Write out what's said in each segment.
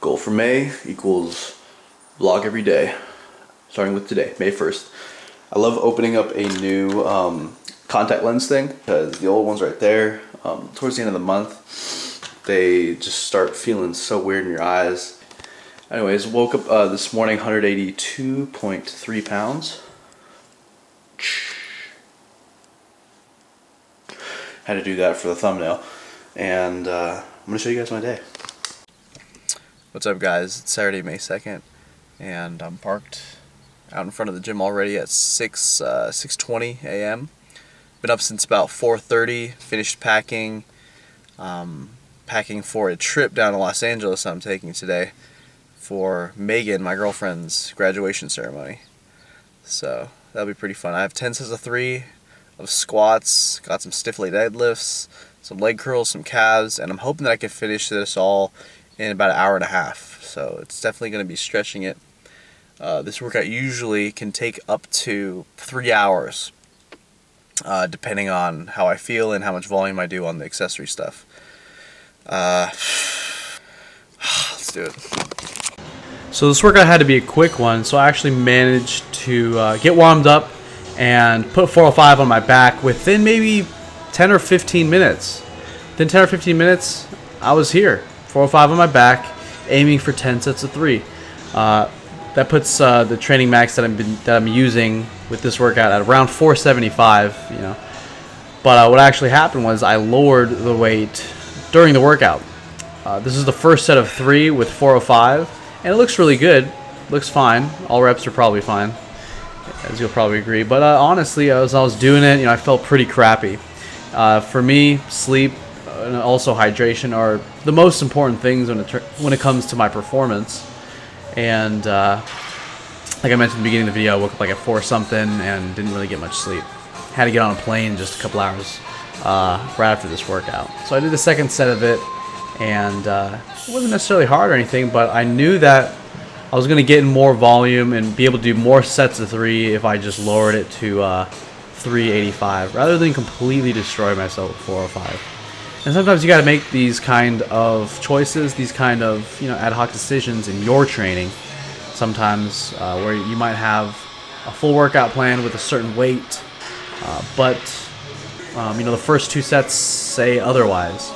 Goal for May equals vlog every day, starting with today, May 1st. I love opening up a new contact lens thing because the old one's right there. Towards the end of the month, they just start feeling so weird in your eyes. Anyways, woke up this morning 182.3 pounds. Had to do that for the thumbnail. And I'm going to show you guys my day. What's up, guys? It's Saturday, May 2nd, and I'm parked out in front of the gym already at 6:20 a.m. Been up since about 4:30, finished packing. Packing for a trip down to Los Angeles I'm taking today for Megan, my girlfriend's graduation ceremony. So that'll be pretty fun. I have 10 sets of 3 of squats, got some stiff leg deadlifts, some leg curls, some calves, and I'm hoping that I can finish this all in about an hour and a half. So it's definitely going to be stretching it. This workout usually can take up to 3 hours, depending on how I feel and how much volume I do on the accessory stuff. Let's do it. So this workout had to be a quick one, so I actually managed to get warmed up and put 405 on my back within maybe 10 or 15 minutes. Within 10 or 15 minutes, I was here. 405 on my back, aiming for 10 sets of 3. That puts the training max that I'm using with this workout at around 475. You know, but what actually happened was I lowered the weight during the workout. This is the first set of 3 with 405, and it looks really good. Looks fine. All reps are probably fine, as you'll probably agree. But honestly, as I was doing it, I felt pretty crappy. For me, sleep and also hydration are the most important things when it comes to my performance. And like I mentioned at the beginning of the video, I woke up like at 4 something and didn't really get much sleep. Had to get on a plane just a couple hours right after this workout. So I did the second set of it, and it wasn't necessarily hard or anything, but I knew that I was going to get in more volume and be able to do more sets of 3 if I just lowered it to 385 rather than completely destroy myself with 405. And sometimes you got to make these kind of choices, these kind of ad hoc decisions in your training. Sometimes where you might have a full workout plan with a certain weight, but the first 2 sets say otherwise.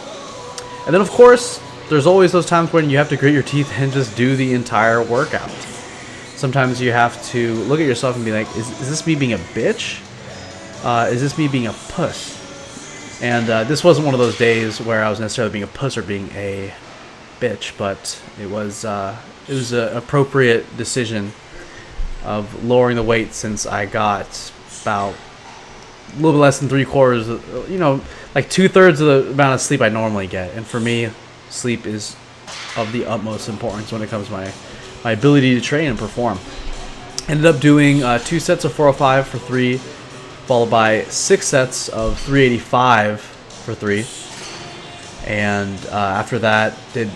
And then of course, there's always those times when you have to grit your teeth and just do the entire workout. Sometimes you have to look at yourself and be like, is this me being a bitch? Is this me being a puss? And this wasn't one of those days where I was necessarily being a puss or being a bitch, but it was an appropriate decision of lowering the weight since I got about a little bit less than 3/4, like 2/3 of the amount of sleep I normally get. And for me, sleep is of the utmost importance when it comes to my ability to train and perform. Ended up doing 2 sets of 405 for 3, followed by 6 sets of 385 for 3. And after that, did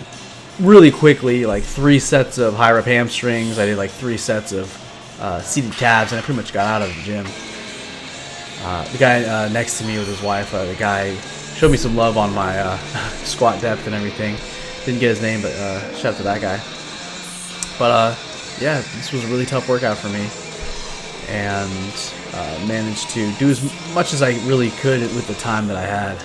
really quickly like 3 sets of high rep hamstrings. I did like 3 sets of seated calves, and I pretty much got out of the gym. The guy next to me with his wife, the guy showed me some love on my squat depth and everything. Didn't get his name, but shout out to that guy. But yeah, this was a really tough workout for me, and managed to do as much as I really could with the time that I had.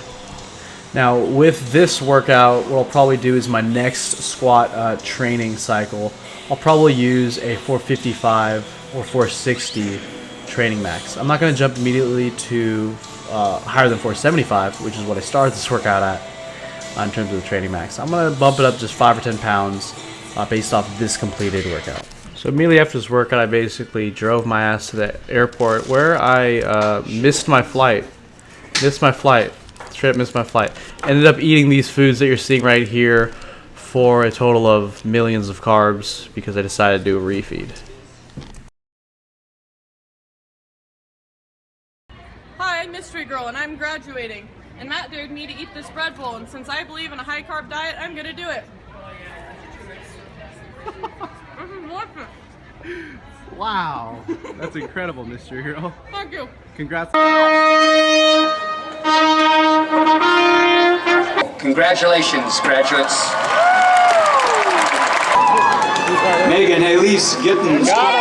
Now with this workout, what I'll probably do is my next squat training cycle, I'll probably use a 455 or 460 training max. I'm not going to jump immediately to higher than 475, which is what I started this workout at in terms of the training max. I'm going to bump it up just 5 or 10 pounds based off of this completed workout. So immediately after this workout, I basically drove my ass to the airport where I missed my flight. Straight up missed my flight. Ended up eating these foods that you're seeing right here for a total of millions of carbs because I decided to do a refeed. Hi, I'm Mystery Girl, and I'm graduating. And Matt dared me to eat this bread bowl, and since I believe in a high-carb diet, I'm gonna do it. This is delicious. Wow, that's incredible, Mystery Girl. Thank you. Congrats. Congratulations, graduates. Megan Haley's getting started.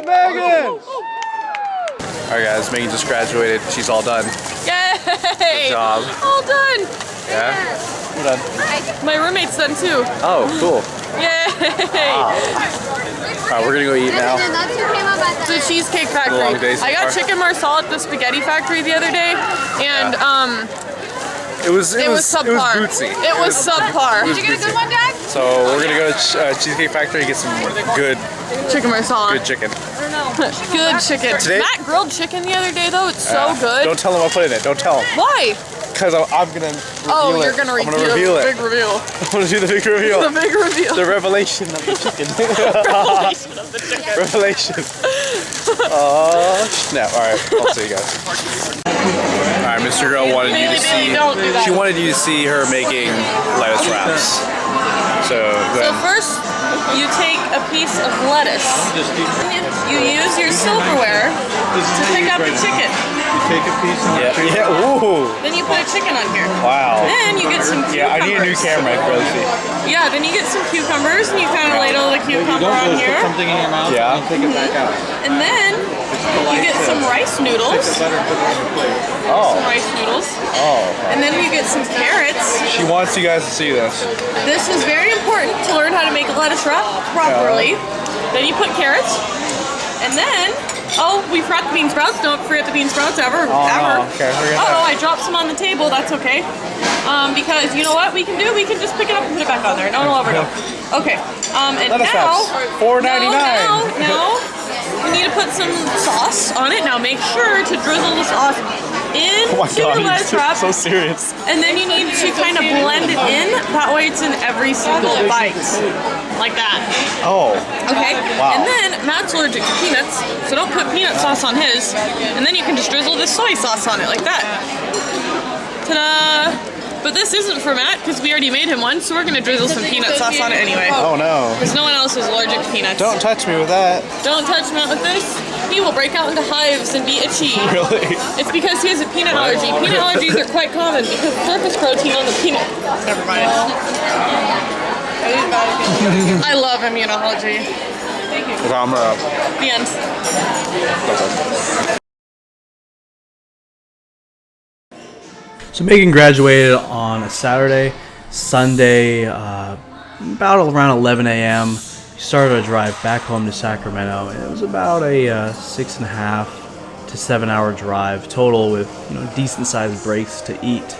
Megan! Alright guys, Megan just graduated. She's all done. Yay! Good job. All done. Yeah? We're done. My roommate's done too. Oh, cool. Yay! Alright, we're gonna go eat now. It's a Cheesecake Factory. Long day so I got far. chicken marsala at the spaghetti factory the other day, and It was subpar. bootsy. It was subpar. Did you get a good one, Dad? So we're gonna go to Cheesecake Factory and get some good Chicken marsala. chicken. Good chicken. Today- Matt grilled chicken the other day though. It's so good. Don't tell him I put it in it. Don't tell him. Why? Because I'm gonna reveal Oh, it. you're gonna I'm reveal, reveal it. Big reveal. I'm gonna do the big reveal. The big reveal. The revelation of the chicken. Revelation of the chicken. Revelation. Oh snap! All right, I'll see you guys. All right, Mr. Girl wanted you to see. Don't do that. She wanted you to see her making lettuce wraps. So So first, you take a piece of lettuce. You use your silverware to pick up the chicken. Take a piece of yeah. Ooh. Then you put a chicken on here. Wow. Then you get some cucumbers. Yeah, I need a new camera. I can really see. Yeah, then you get some cucumbers and you kind of ladle the cucumber on here. something in your mouth Yeah. and take it back out. And then you get some rice noodles. Better put it on your plate. Oh. Some rice noodles. Oh. And then you get some carrots. She wants you guys to see this. This is very important to learn how to make a lettuce wrap properly. Then you put carrots. And then, oh, we forgot the bean sprouts. Don't forget the bean sprouts ever. Oh, ever. no. Okay, forget Oh, that. I dropped some on the table. That's okay. Because you know what we can do? We can just pick it up and put it back on there. No one will ever know. Okay. And Lettuce now, wraps. $4.99. now, we need to put some sauce on it. Now make sure to drizzle the sauce into Oh my God, your lettuce wrap. so serious. And then you need to kind of blend it in. That way it's in every single bite. Like that. Oh. Okay? Wow. And then Matt's allergic to peanuts, so don't put peanut sauce on his. And then you can just drizzle this soy sauce on it like that. Ta-da! But this isn't for Matt because we already made him one, so we're going to drizzle some peanut sauce on it anyway. Oh no. Because no one else is allergic to peanuts. Don't touch me with that. Don't touch Matt with this. He will break out into hives and be itchy. Really? It's because he has a peanut allergy. Peanut allergies are quite common because surface protein on the peanut. Never mind. I love immunology. Thank you. The end. So Megan graduated on a Saturday. Sunday, about around 11 a.m., she started a drive back home to Sacramento, and it was about a 6.5 to 7 hour drive total with decent sized breaks to eat.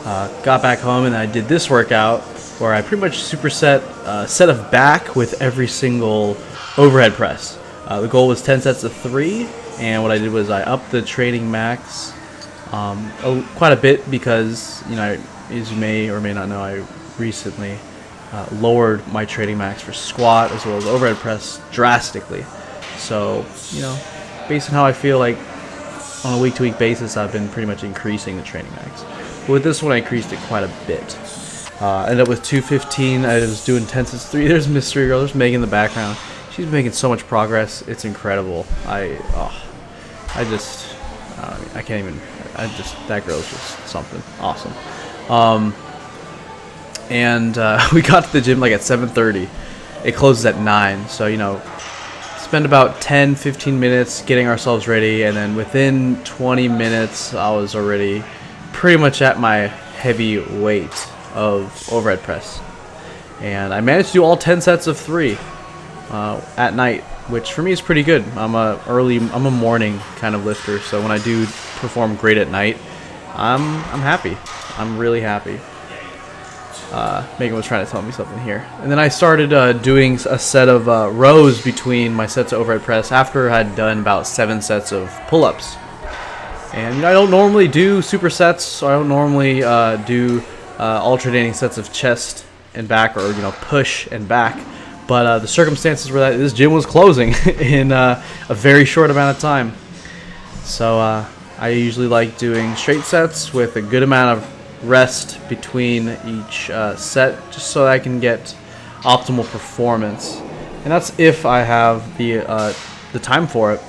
Got back home and I did this workout where I pretty much superset a set of back with every single overhead press. The goal was 10 sets of 3, and what I did was I upped the training max quite a bit because, as you may or may not know, I recently lowered my training max for squat as well as overhead press drastically. So, based on how I feel like on a week-to-week basis, I've been pretty much increasing the training max. But with this one, I increased it quite a bit. Ended up with 215. I was doing 10 sets of 3. There's Mystery Girl. There's Megan in the background. She's making so much progress. It's incredible. I can't even. That girl's just something awesome. And we got to the gym like at 7:30. It closes at 9. So spend about 10-15 minutes getting ourselves ready, and then within 20 minutes I was already pretty much at my heavy weight of overhead press, and I managed to do all 10 sets of 3 at night, which for me is pretty good. I'm a morning kind of lifter, so when I do perform great at night, I'm happy. I'm really happy. Megan was trying to tell me something here. And then I started doing a set of rows between my sets of overhead press after I had done about 7 sets of pull-ups. And I don't normally do supersets, so I don't normally do alternating sets of chest and back, or push and back. But the circumstances were that this gym was closing in a very short amount of time. So I usually like doing straight sets with a good amount of rest between each set, just so I can get optimal performance. And that's if I have the time for it.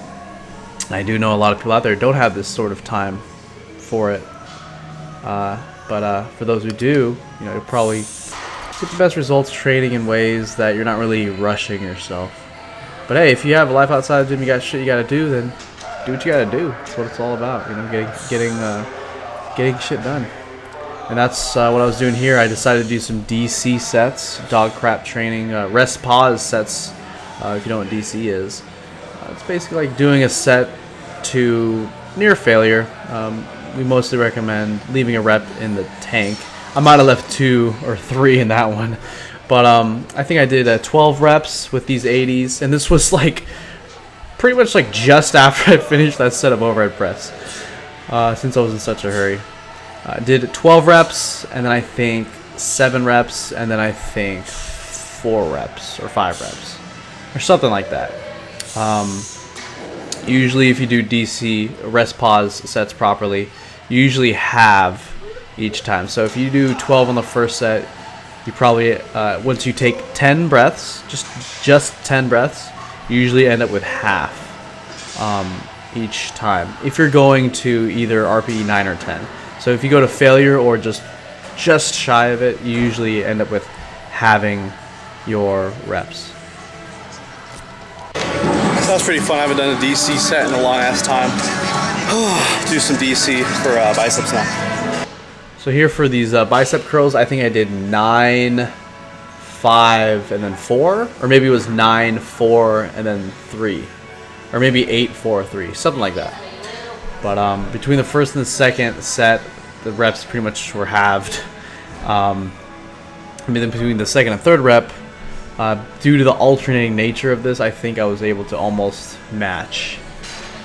I do know a lot of people out there don't have this sort of time for it. But for those who do, you'll probably get the best results training in ways that you're not really rushing yourself. But hey, if you have a life outside the gym, you got shit you gotta do, then do what you gotta do. That's what it's all about, you know, getting shit done. And that's what I was doing here. I decided to do some DC sets, dog crap training, rest pause sets. If you know what DC is, it's basically like doing a set to near failure. We mostly recommend leaving a rep in the tank. I might have left 2 or 3 in that one, but I think I did 12 reps with these 80s, and this was like pretty much like just after I finished that set of overhead press, since I was in such a hurry. I did 12 reps, and then I think 7 reps, and then I think 4 reps or 5 reps or something like that. Usually if you do DC rest pause sets properly, you usually halve each time. So if you do 12 on the first set, you probably once you take 10 breaths, just 10 breaths, you usually end up with half each time if you're going to either RPE 9 or 10. So if you go to failure or just shy of it, you usually end up with having your reps. So that was pretty fun. I haven't done a DC set in a long ass time. Do some DC for biceps now. So here for these bicep curls, I think I did 9, 5, and then 4, or maybe it was 9, 4, and then 3, or maybe 8, 4, 3, something like that. But between the first and the second set, the reps pretty much were halved. Between the second and third rep, due to the alternating nature of this, I think I was able to almost match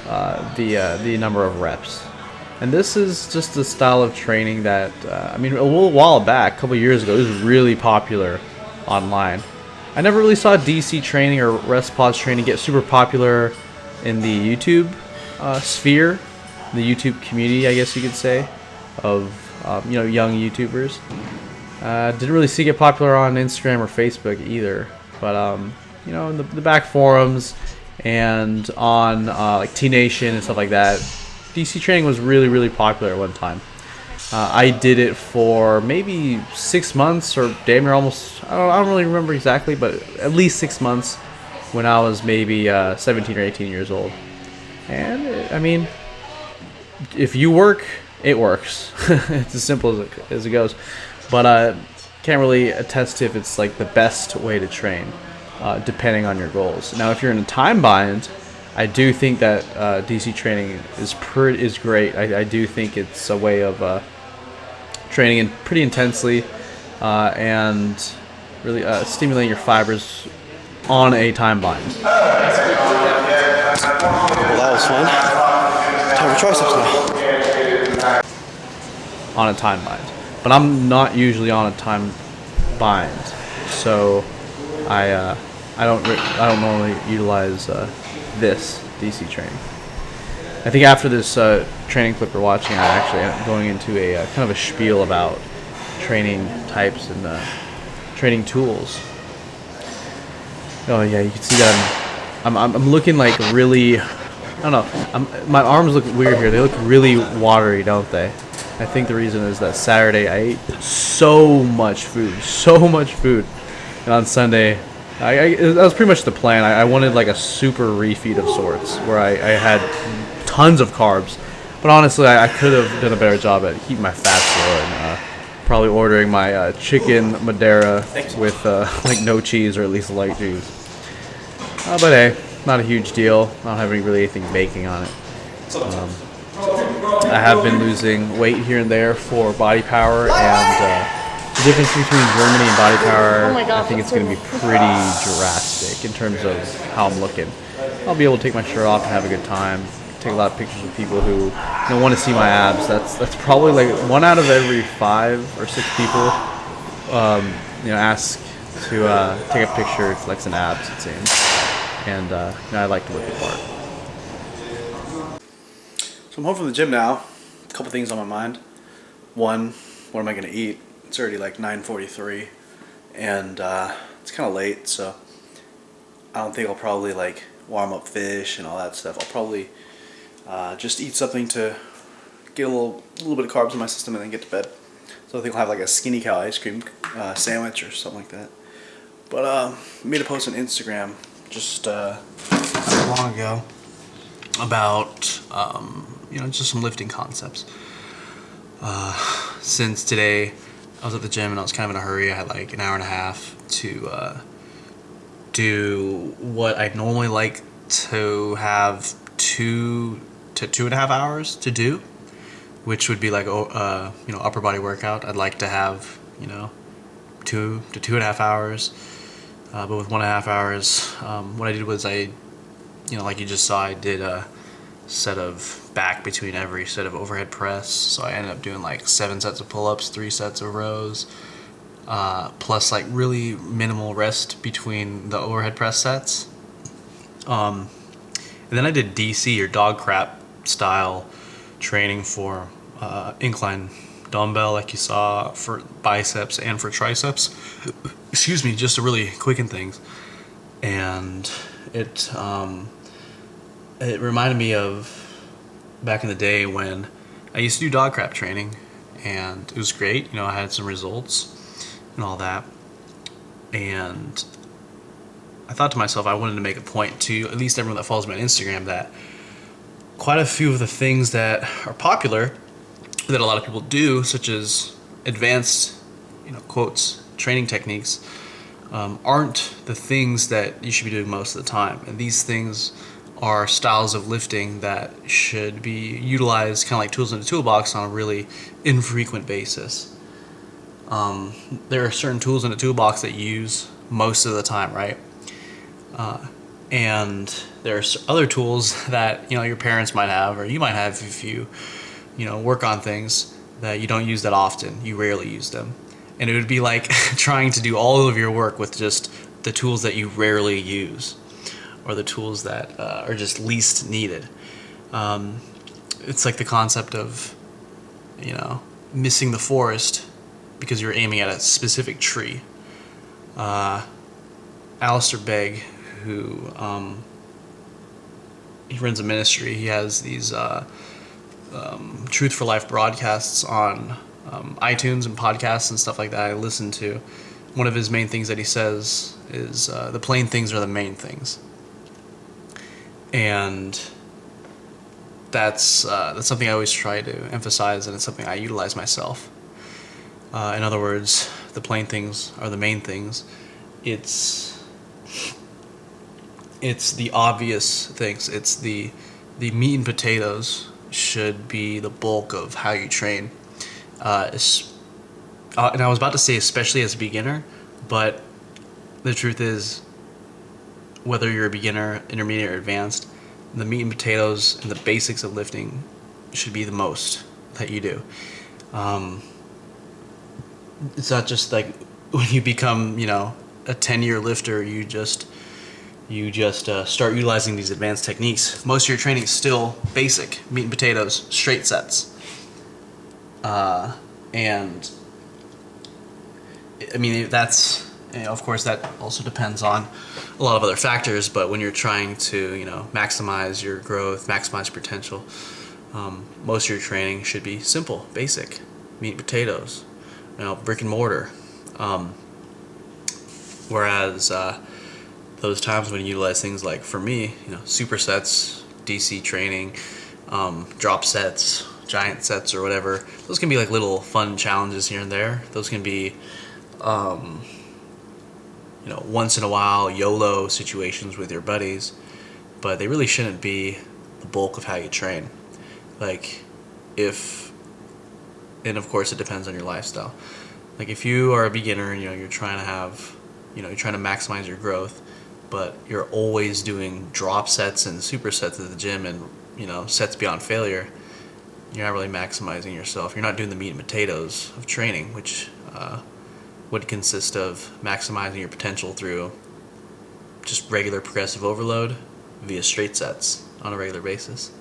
the number of reps. And this is just the style of training that, a little while back, a couple years ago, it was really popular online. I never really saw DC training or rest pause training get super popular in the YouTube sphere, the YouTube community, I guess you could say, of young YouTubers. Didn't really see it get popular on Instagram or Facebook either, but in the back forums and on like T-Nation and stuff like that, DC training was really, really popular at one time. I did it for maybe 6 months, or damn near almost, I don't really remember exactly, but at least 6 months when I was maybe 17 or 18 years old. And if you work, it works. It's as simple as it goes. But can't really attest to if it's like the best way to train, depending on your goals. Now, if you're in a time bind, I do think that DC training is great. I do think it's a way of training pretty intensely and really stimulating your fibers on a time bind. Well, that was fun. Time for triceps now. On a time bind, but I'm not usually on a time bind, so I don't normally utilize this DC training. I think after this training clip we're watching, I actually am going into a kind of a spiel about training types and training tools. Oh yeah, you can see that I'm looking like really, I don't know, my arms look weird here. They look really watery, don't they? I think the reason is that Saturday I ate so much food, and on Sunday, that was pretty much the plan. I wanted like a super refeed of sorts, where I had tons of carbs, but honestly, I could have done a better job at keeping my fats low and probably ordering my chicken Madeira with like no cheese or at least light juice. But hey, not a huge deal. I don't have anything baking on it. I have been losing weight here and there for body power, and the difference between Germany and body power, I think it's going to be pretty drastic in terms of how I'm looking. I'll be able to take my shirt off and have a good time, take a lot of pictures of people who want to see my abs. That's probably like 1 out of every 5 or 6 people ask to take a picture to flex an abs, it seems. And I like to look the part. So I'm home from the gym now. A couple things on my mind. One, what am I going to eat? It's already like 9:43, and it's kind of late, so I don't think I'll probably like warm up fish and all that stuff. I'll probably just eat something to get a little bit of carbs in my system and then get to bed. So I think we'll have like a Skinny Cow ice cream sandwich or something like that. But I made a post on Instagram just not long ago about just some lifting concepts. Since today I was at the gym and I was kind of in a hurry, I had like an hour and a half to do what I'd normally like to have 2 to 2.5 hours to do, which would be like upper body workout. I'd like to have 2 to 2.5 hours, but with 1.5 hours, what I did was like you just saw, I did a set of back between every set of overhead press. So I ended up doing like 7 sets of pull-ups, 3 sets of rows, plus like really minimal rest between the overhead press sets. And then I did DC or dog crap style training for incline dumbbell, like you saw, for biceps and for triceps. Excuse me, just to really quicken things. And it reminded me of back in the day when I used to do dog crap training, and it was great. I had some results and all that. And I thought to myself, I wanted to make a point to at least everyone that follows me on Instagram that quite a few of the things that are popular that a lot of people do, such as advanced, quotes, training techniques, aren't the things that you should be doing most of the time. And these things are styles of lifting that should be utilized kind of like tools in the toolbox on a really infrequent basis. There are certain tools in the toolbox that you use most of the time, right? And there's other tools that your parents might have, or you might have if you work on things that you don't use that often. You rarely use them, and it would be like trying to do all of your work with just the tools that you rarely use, or the tools that are just least needed. It's like the concept of missing the forest because you're aiming at a specific tree. Alistair Begg, who he runs a ministry. He has these Truth for Life broadcasts on iTunes and podcasts and stuff like that I listen to. One of his main things that he says is the plain things are the main things. And that's something I always try to emphasize, and it's something I utilize myself. In other words, the plain things are the main things. It's the obvious things. It's the meat and potatoes should be the bulk of how you train. And I was about to say especially as a beginner, but the truth is, whether you're a beginner, intermediate, or advanced, the meat and potatoes and the basics of lifting should be the most that you do. It's not just like when you become, a 10-year lifter, you just start utilizing these advanced techniques. Most of your training is still basic, meat and potatoes, straight sets. And I mean, that's, of course, that also depends on a lot of other factors, but when you're trying to, maximize your growth, maximize your potential, most of your training should be simple, basic, meat and potatoes, brick and mortar. Whereas those times when you utilize things like, for me, supersets, DC training, drop sets, giant sets, or whatever, those can be like little fun challenges here and there. Those can be once in a while YOLO situations with your buddies, but they really shouldn't be the bulk of how you train. And of course it depends on your lifestyle. Like if you are a beginner and you're trying to have, you're trying to maximize your growth, but you're always doing drop sets and supersets at the gym and sets beyond failure, you're not really maximizing yourself. You're not doing the meat and potatoes of training, which would consist of maximizing your potential through just regular progressive overload via straight sets on a regular basis.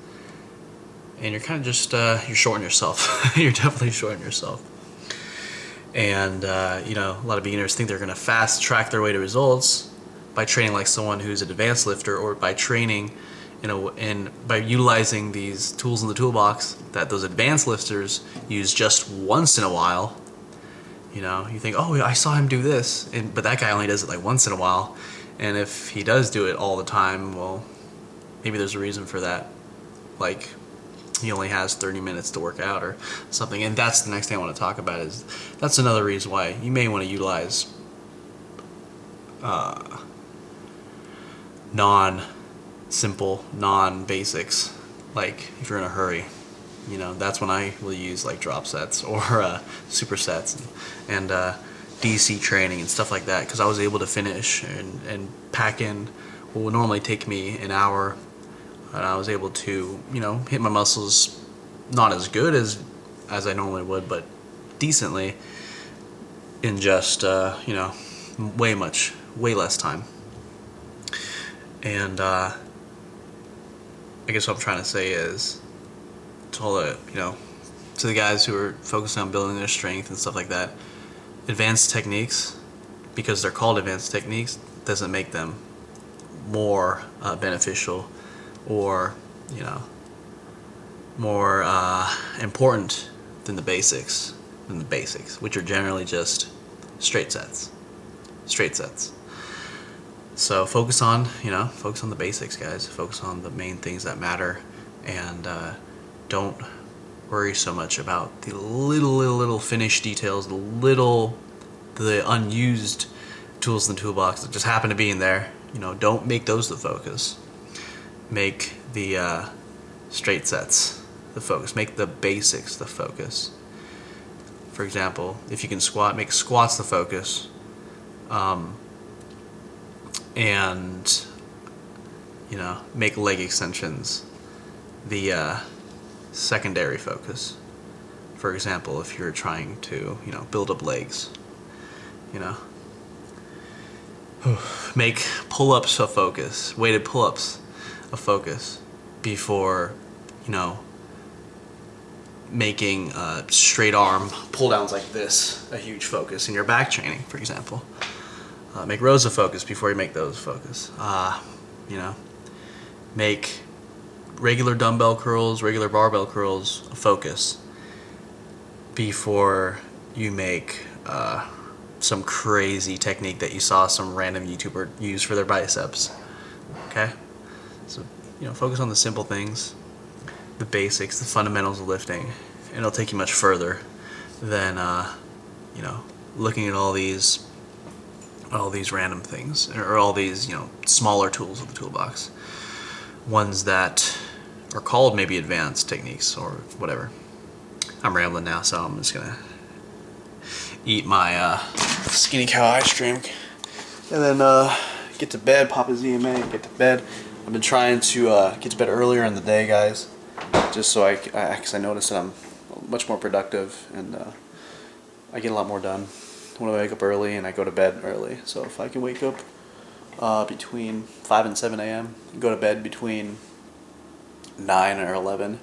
And you're kind of just, you're shorting yourself. You're definitely shorting yourself. And, a lot of beginners think they're going to fast track their way to results by training like someone who's an advanced lifter, or by training and by utilizing these tools in the toolbox that those advanced lifters use just once in a while. You know, you think, oh, I saw him do this, but that guy only does it like once in a while. And if he does do it all the time, well, maybe there's a reason for that. Like, he only has 30 minutes to work out or something. And that's the next thing I want to talk about. Is that's another reason why you may want to utilize non-simple, non-basics. Like if you're in a hurry, you know, that's when I will use like drop sets or supersets and DC training and stuff like that, because I was able to finish and pack in what would normally take me an hour, and I was able to, you know, hit my muscles not as good as I normally would, but decently in just you know, way less time. And I guess what I'm trying to say is to all the, you know, to the guys who are focusing on building their strength and stuff like that, advanced techniques, because they're called advanced techniques, doesn't make them more beneficial or, you know, more important than the basics, which are generally just straight sets. So focus on the basics, guys. Focus on the main things that matter, and don't worry so much about the little finish details, the unused tools in the toolbox that just happen to be in there. You know, don't make those the focus. Make the straight sets the focus. Make the basics the focus. For example, if you can squat, make squats the focus. And, you know, make leg extensions the secondary focus. For example, if you're trying to, you know, build up legs, you know, make pull-ups a focus, weighted pull-ups a focus before, you know, making straight arm pull downs like this a huge focus in your back training, for example. Make rows a focus before you make those focus. You know, make regular dumbbell curls, regular barbell curls a focus before you make some crazy technique that you saw some random YouTuber use for their biceps. Okay? So, you know, focus on the simple things, the basics, the fundamentals of lifting, and it'll take you much further than, you know, looking at all these random things, or all these, you know, smaller tools of the toolbox, ones that are called maybe advanced techniques or whatever. I'm rambling now, so I'm just gonna eat my Skinny Cow ice cream and then get to bed, pop a ZMA and get to bed. I've been trying to get to bed earlier in the day, guys, just so because I noticed that I'm much more productive and I get a lot more done when I wake up early and I go to bed early. So if I can wake up between 5 and 7 a.m. and go to bed between 9 or 11,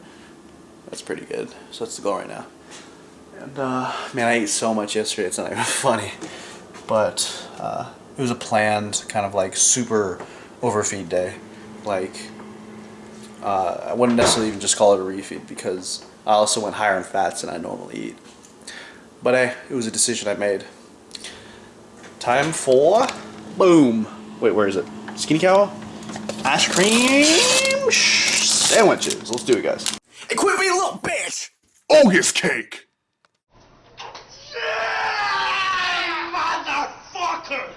that's pretty good. So that's the goal right now. And man, I ate so much yesterday, it's not even funny. But it was a planned kind of like super overfeed day. Like I wouldn't necessarily even just call it a refeed, because I also went higher in fats than I normally eat. But hey, it was a decision I made. Time for boom. Wait, where is it? Skinny Cow ice cream sandwiches. Let's do it, guys. Hey, quit being a little bitch! Ogus cake! Yeah, motherfucker!